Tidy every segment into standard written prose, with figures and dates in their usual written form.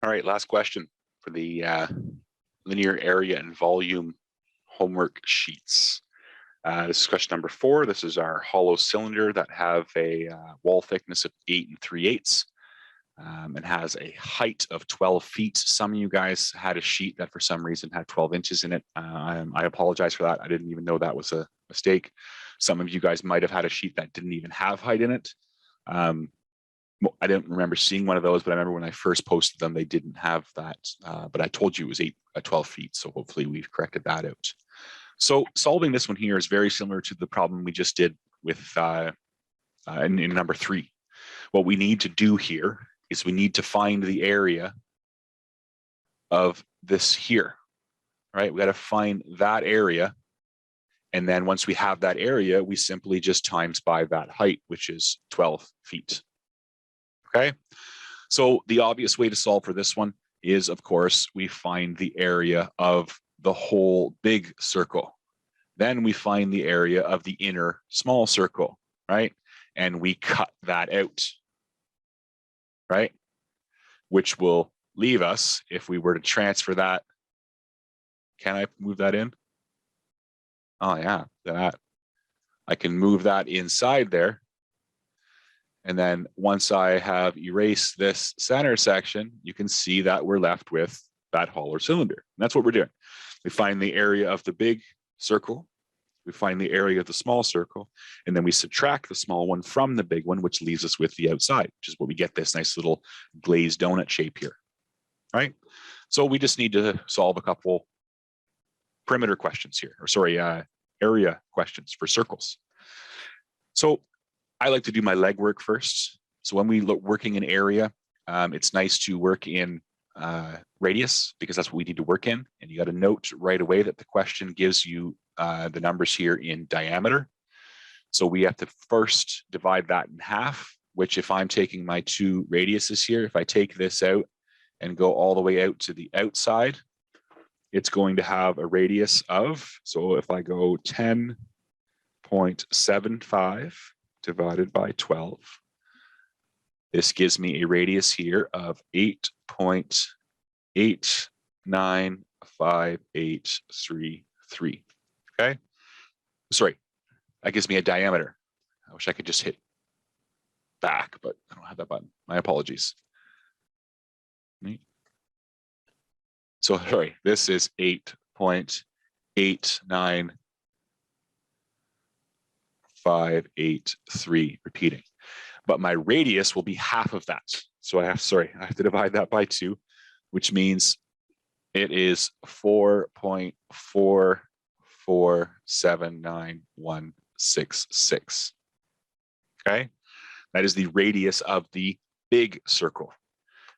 All right, last question for the linear area and volume homework sheets. This is question number 4. This is our hollow cylinder that have a wall thickness of 8 3/8 and has a height of 12 feet. Some of you guys had a sheet that for some reason had 12 inches in it. I apologize for that. I didn't even know that was a mistake. Some of you guys might have had a sheet that didn't even have height in it. I didn't remember seeing one of those, but I remember when I first posted them, they didn't have that. But I told you it was 12 feet. So hopefully we've corrected that out. So solving this one here is very similar to the problem we just did with in number 3. What we need to do here is we need to find the area of this here, right? We got to find that area. And then once we have that area, we simply just times by that height, which is 12 feet. Okay, so the obvious way to solve for this one is, of course, we find the area of the whole big circle. Then we find the area of the inner small circle, right? And we cut that out, right? Which will leave us, if we were to transfer that, can I move that in? Oh yeah, that. I can move that inside there. And then once I have erased this center section, you can see that we're left with that hollow cylinder. And that's what we're doing. We find the area of the big circle, we find the area of the small circle, and then we subtract the small one from the big one, which leaves us with the outside, which is what we get this nice little glazed donut shape here, right? So we just need to solve a couple perimeter questions here, or sorry, area questions for circles. So I like to do my legwork first. So when we look working in area, it's nice to work in radius because that's what we need to work in. And you got to note right away that the question gives you the numbers here in diameter. So we have to first divide that in half, which if I'm taking my 2 radiuses here, if I take this out and go all the way out to the outside, it's going to have a radius of, so if I go 10.75 divided by 12. This gives me a radius here of 8.895833. Okay. Sorry, that gives me a diameter. I wish I could just hit back, but I don't have that button. My apologies. So sorry, this is 8.89583 repeating, but my radius will be half of that. So I have to divide that by 2, which means it is 4.44791166. Okay, that is the radius of the big circle.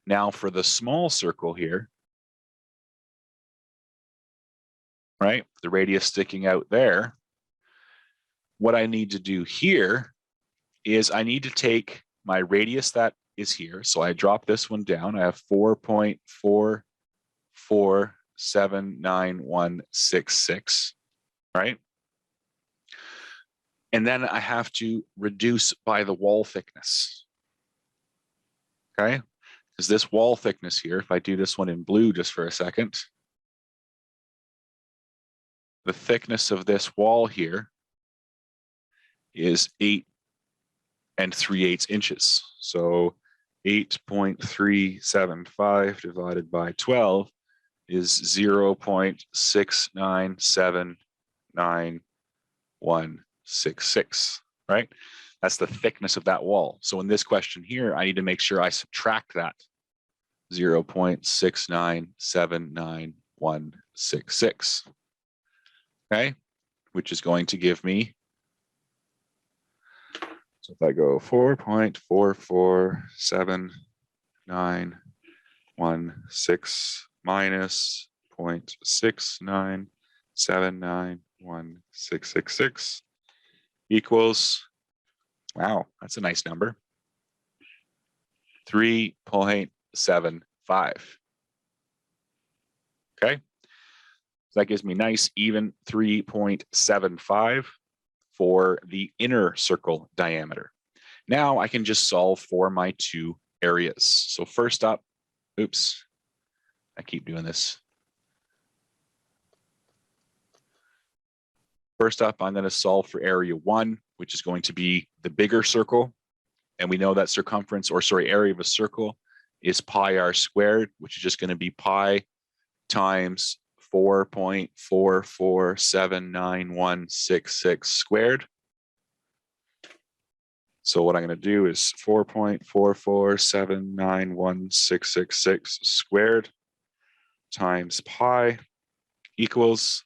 Now for the small circle here, right, the radius sticking out there, what I need to do here is I need to take my radius that is here. So I drop this one down. I have 4.44791166, right? And then I have to reduce by the wall thickness, okay? Because this wall thickness here, if I do this one in blue just for a second, the thickness of this wall here is 8 3/8 inches. So 8.375 divided by 12 is 0.69791166, right? That's the thickness of that wall. So in this question here, I need to make sure I subtract that 0.69791166, okay? Which is going to give me, so if I go 4.44791166 minus 0.69791166 equals, wow, that's a nice number, 3.75. Okay, so that gives me nice even 3.75 for the inner circle diameter. Now I can just solve for my 2 areas. So first up, oops, I keep doing this. First up, I'm going to solve for area 1, which is going to be the bigger circle. And we know that circumference, or sorry, area of a circle is pi r squared, which is just going to be pi times 4.44799166 squared. So what I'm going to do is 4.4479166 squared times pi equals,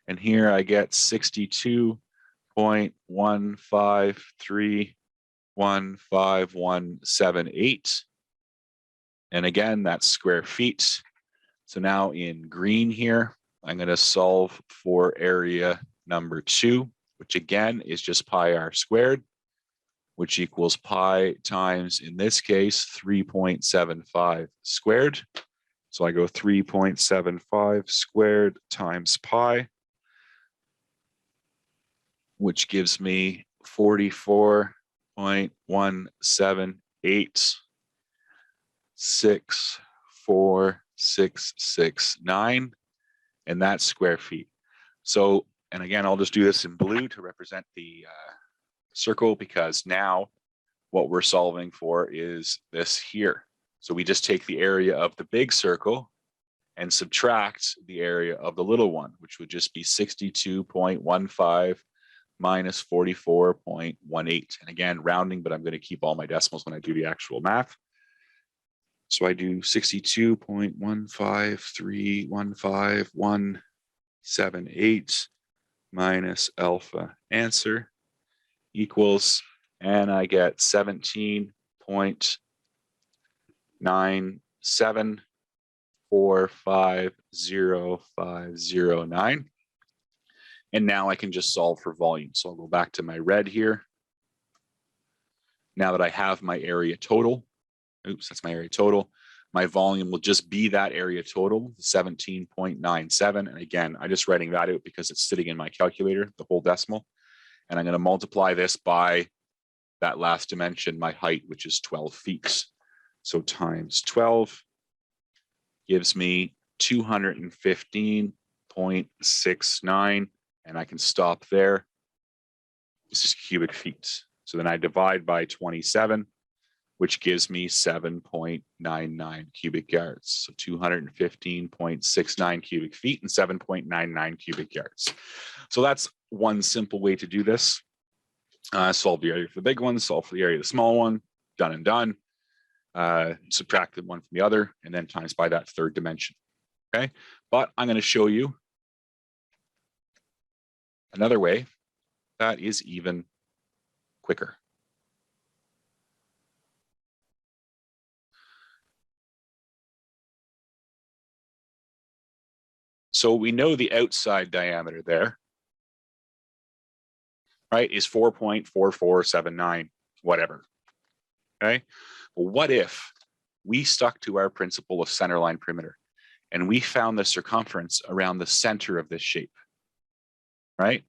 and here I get 62.1531578. And again, that's square feet. So now in green here, I'm going to solve for area number 2, which again is just pi r squared, which equals pi times, in this case, 3.75 squared. So I go 3.75 squared times pi, which gives me 44.178646669, and that's square feet. So, and again, I'll just do this in blue to represent the circle, because now what we're solving for is this here. So we just take the area of the big circle and subtract the area of the little one, which would just be 62.15 minus 44.18. And again, rounding, but I'm going to keep all my decimals when I do the actual math. So I do 62.15315.178 minus alpha answer equals, and I get 17.974500509. And now I can just solve for volume. So I'll go back to my red here. Now that I have my area total, oops, that's my area total, my volume will just be that area total, 17.97. And again, I'm just writing that out because it's sitting in my calculator, the whole decimal. And I'm going to multiply this by that last dimension, my height, which is 12 feet. So times 12 gives me 215.69. And I can stop there. This is cubic feet. So then I divide by 27, which gives me 7.99 cubic yards. So 215.69 cubic feet and 7.99 cubic yards. So that's one simple way to do this. Solve the area for the big one, solve for the area of the small one, done and done. Subtract the one from the other, and then times by that third dimension. Okay, but I'm going to show you another way that is even quicker. So we know the outside diameter there, right, is 4.4479, whatever. Okay, well, what if we stuck to our principle of centerline perimeter and we found the circumference around the center of this shape? Right?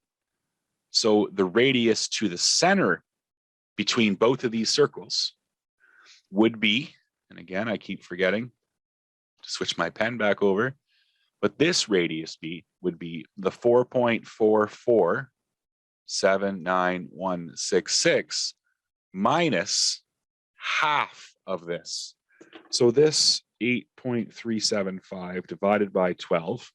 So the radius to the center between both of these circles would be, and again, I keep forgetting to switch my pen back over, but this radius would be the 4.4479166 minus half of this. So this 8.375 divided by 12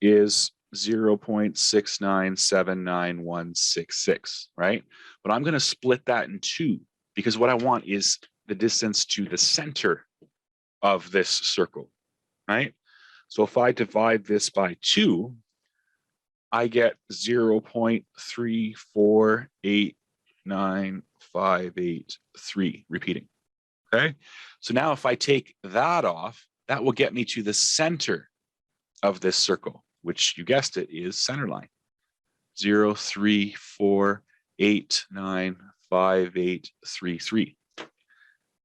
is 0.6979166, right? But I'm going to split that in two, because what I want is the distance to the center of this circle, right? So if I divide this by 2, I get 0.34895583, repeating, okay? So now if I take that off, that will get me to the center of this circle, which, you guessed it, is centerline, 0.34895833.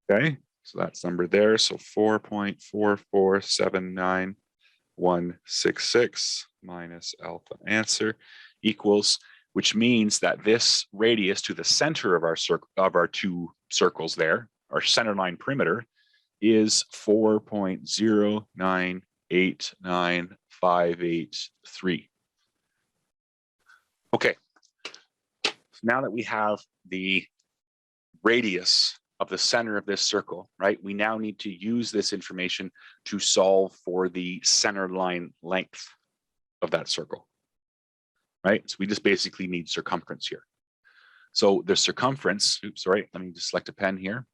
Okay, so that's number there. So 4.4479166 minus alpha answer equals, which means that this radius to the center of our circle, of our two circles there, our centerline perimeter, is 4.0989583. Okay, so now that we have the radius of the center of this circle, right, we now need to use this information to solve for the center line length of that circle, right? So we just basically need circumference here. So the circumference, oops, sorry, let me just select a pen here.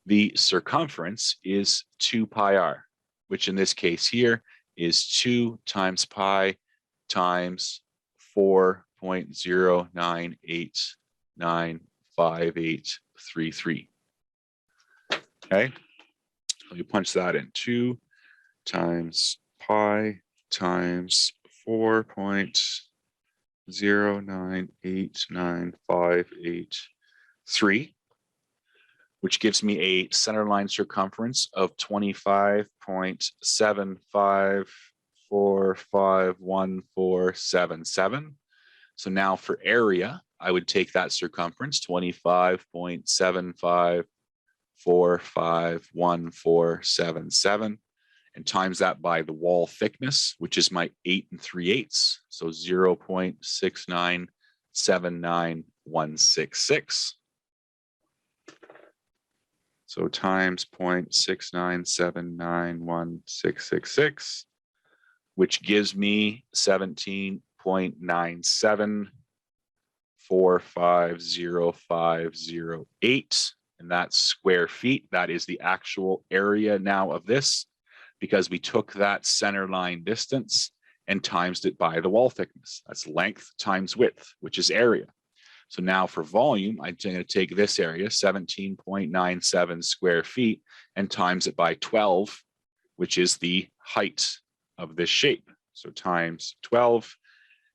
The circumference is 2 pi r, which in this case here is 2 times pi times 4.0989583. Okay, so you punch that in. 2 times pi times 4.0989583, which gives me a center line circumference of 25.7545147. So now for area, I would take that circumference, 25.7545147, and times that by the wall thickness, which is my 8 3/8, so 0.6979166. So times 0.6979166, which gives me 17.97450508, and that's square feet. That is the actual area now of this, because we took that center line distance and times it by the wall thickness. That's length times width, which is area. So now for volume, I'm going to take this area, 17.97 square feet, and times it by 12, which is the height of this shape. So times 12,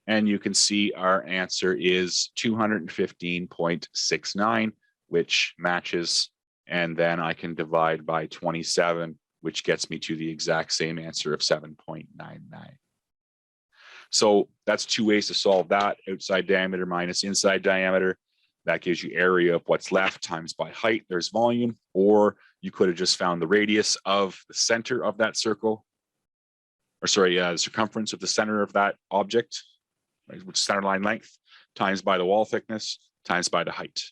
and you can see our answer is 215.69, which matches, and then I can divide by 27, which gets me to the exact same answer of 7.99. So that's two ways to solve that: outside diameter minus inside diameter. That gives you area of what's left times by height. There's volume. Or you could have just found the radius of the center of that circle, or sorry, the circumference of the center of that object, right, which is center line length, times by the wall thickness, times by the height.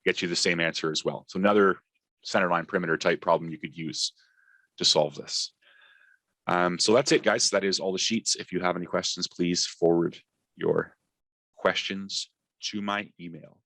Gets you the same answer as well. So another center line perimeter type problem you could use to solve this. So that's it, guys. That is all the sheets. If you have any questions, please forward your questions to my email.